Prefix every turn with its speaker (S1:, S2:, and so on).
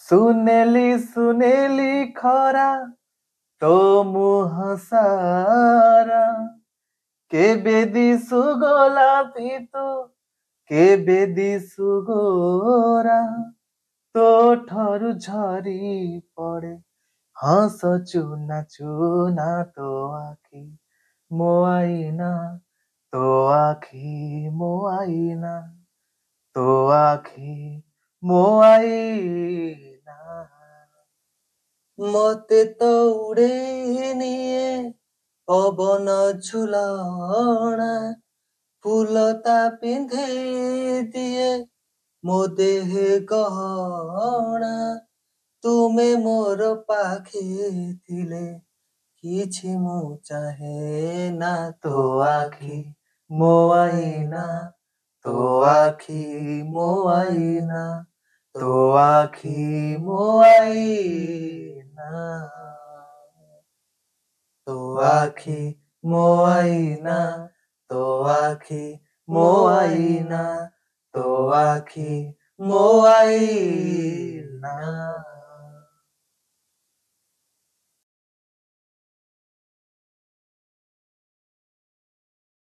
S1: सुनेली सुनेली खरा तो मुह सारा केबे दिसु गोलापी तू केबे दिसु गोरा तो ठारू झरी पड़े हंस चुना चुना तो आखी ମୋ ଆଇନା ତୋ ଆଖି ମୋ ଆଇନା ତୋ ଆଖି ମୋ ଆଇନା ମତେ ତ ଉଡେଇ ନିଏ ପବନ ଝୁଲଣା ଫୁଲ ତା ପିନ୍ଧେଇ ଦିଏ ମୋ ଦେହେ ଗହଣା ତୁମେ ମୋର ପାଖେ ଥିଲେ କିଛି ମୁଁ ଚାହେଁ ନା ତୋ ଆଖି ମୋ ଆଇନା ତୋ ଆଖି ମୋ ଆଇନା ତୋ ଆଖି ମୋ ଆଇନା ତୋ ଆଖି ମୋ ଆଇନା ତୋ ଆଖି ମୋ ଆଇନା ତୋ ଆଖି ମୋ ଆଇନା